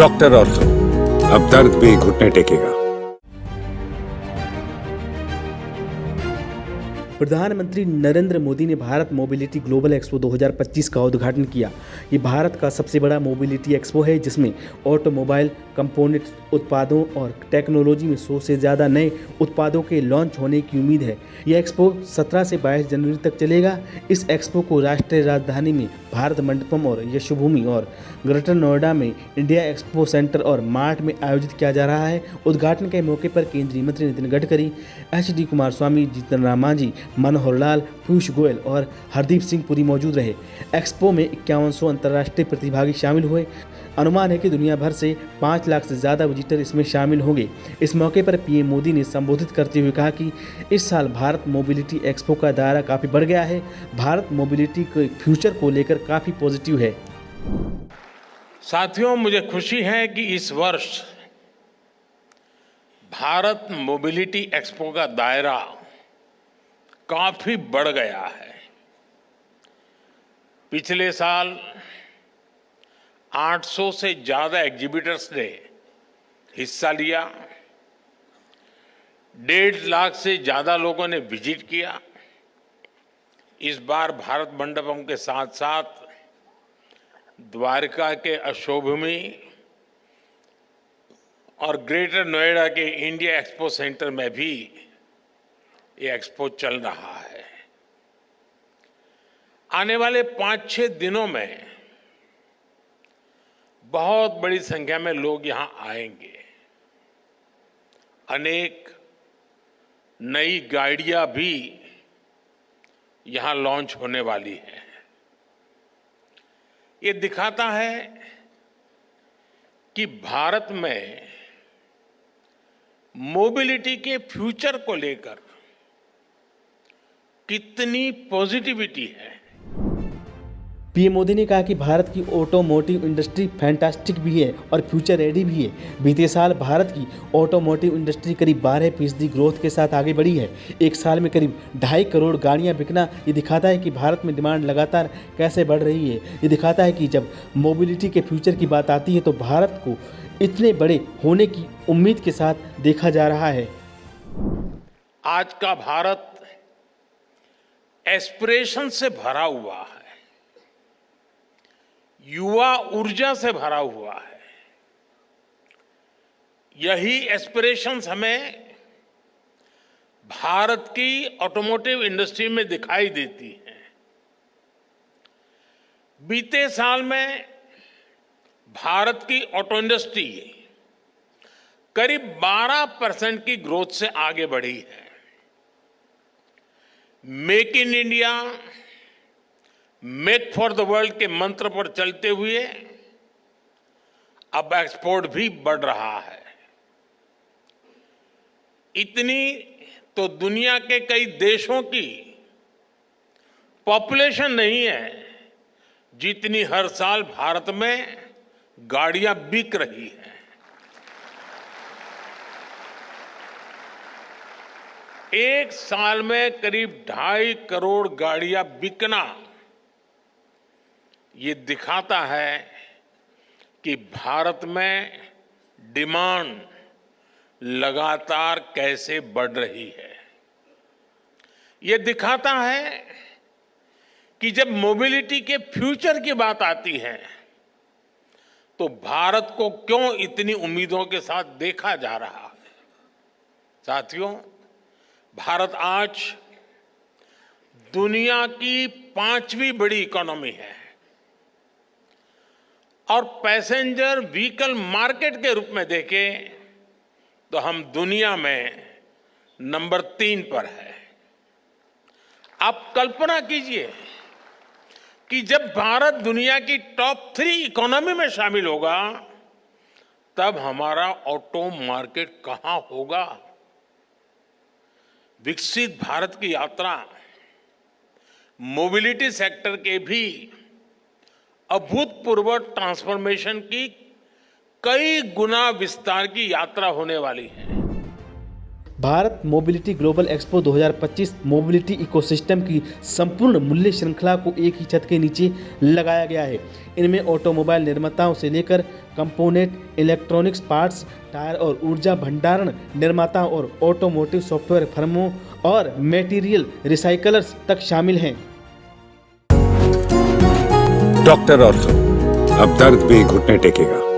Doctor ortho, अब दर्द भी घुटने टेकेगा। प्रधानमंत्री नरेंद्र मोदी ने भारत मोबिलिटी ग्लोबल एक्सपो 2025 का उद्घाटन किया। ये भारत का सबसे बड़ा मोबिलिटी एक्सपो है जिसमें ऑटोमोबाइल कंपोनेंट उत्पादों और टेक्नोलॉजी में 100 से ज़्यादा नए उत्पादों के लॉन्च होने की उम्मीद है। यह एक्सपो 17 से 22 जनवरी तक चलेगा। इस एक्सपो को राष्ट्रीय राजधानी में भारत मंडपम और यशोभूमि और ग्रेटर नोएडा में इंडिया एक्सपो सेंटर और मार्ट में आयोजित किया जा रहा है। उद्घाटन के मौके पर केंद्रीय मंत्री नितिन गडकरी, HD कुमारस्वामी, जीतन राम मांझी, मनोहर लाल, पीयूष गोयल और हरदीप सिंह पुरी मौजूद रहे। एक्सपो में 5100 अंतर्राष्ट्रीय प्रतिभागी शामिल हुए। अनुमान है कि दुनिया भर से 5 लाख से ज़्यादा विजिटर इसमें शामिल होंगे। इस मौके पर PM मोदी ने संबोधित करते हुए कहा कि इस साल भारत मोबिलिटी एक्सपो का दायरा काफ़ी बढ़ गया है। भारत मोबिलिटी के फ्यूचर को लेकर काफ़ी पॉजिटिव है। साथियों, मुझे खुशी है कि इस वर्ष भारत मोबिलिटी एक्सपो का दायरा काफी बढ़ गया है। पिछले साल 800 से ज्यादा एग्जीबिटर्स ने हिस्सा लिया, 1.5 लाख से ज्यादा लोगों ने विजिट किया। इस बार भारत मंडपम के साथ साथ द्वारका के यशोभूमि और ग्रेटर नोएडा के इंडिया एक्सपो सेंटर में भी ये एक्सपो चल रहा है। आने वाले 5-6 दिनों में बहुत बड़ी संख्या में लोग यहां आएंगे। अनेक नई गाड़ियां भी यहां लॉन्च होने वाली हैं। ये दिखाता है कि भारत में मोबिलिटी के फ्यूचर को लेकर कितनी पॉजिटिविटी है। PM मोदी ने कहा कि भारत की ऑटोमोटिव इंडस्ट्री फैंटास्टिक भी है और फ्यूचर रेडी भी है। बीते साल भारत की ऑटोमोटिव इंडस्ट्री करीब 12% ग्रोथ के साथ आगे बढ़ी है। एक साल में करीब 2.5 करोड़ गाड़ियां बिकना ये दिखाता है कि भारत में डिमांड लगातार कैसे बढ़ रही है। ये दिखाता है कि जब मोबिलिटी के फ्यूचर की बात आती है तो भारत को इतने बड़े होने की उम्मीद के साथ देखा जा रहा है। आज का भारत एस्पिरेशन से भरा हुआ है, युवा ऊर्जा से भरा हुआ है। यही एस्पिरेशंस हमें भारत की ऑटोमोटिव इंडस्ट्री में दिखाई देती हैं। बीते साल में भारत की ऑटो इंडस्ट्री करीब 12% की ग्रोथ से आगे बढ़ी है। Make in India, make for the world के मंत्र पर चलते हुए अब एक्सपोर्ट भी बढ़ रहा है। इतनी तो दुनिया के कई देशों की पॉपुलेशन नहीं है जितनी हर साल भारत में गाड़ियां बिक रही हैं। एक साल में करीब 2.5 करोड़ गाड़ियां बिकना ये दिखाता है कि भारत में डिमांड लगातार कैसे बढ़ रही है। ये दिखाता है कि जब मोबिलिटी के फ्यूचर की बात आती है तो भारत को क्यों इतनी उम्मीदों के साथ देखा जा रहा है। साथियों, भारत आज दुनिया की 5वीं बड़ी इकोनॉमी है और पैसेंजर व्हीकल मार्केट के रूप में देखें तो हम दुनिया में नंबर 3 पर है। आप कल्पना कीजिए कि जब भारत दुनिया की टॉप 3 इकोनॉमी में शामिल होगा तब हमारा ऑटो मार्केट कहां होगा। विकसित भारत की यात्रा मोबिलिटी सेक्टर के भी अभूतपूर्व ट्रांसफॉर्मेशन की कई गुना विस्तार की यात्रा होने वाली है। Bharat mobility global expo 2025 mobility ecosystem की संपूर्ण मूल्य श्रृंखला को एक ही छत के नीचे लगाया गया है। इनमें ऑटोमोबाइल निर्माताओं से लेकर कंपोनेंट, इलेक्ट्रॉनिक्स पार्ट्स, टायर और ऊर्जा भंडारण निर्माताओं और ऑटोमोटिव सॉफ्टवेयर फर्मों और मटेरियल रिसाइकलर्स तक शामिल हैं। डॉक्टर ऑर्थो, अब दर्द भी घुटने टेकेगा।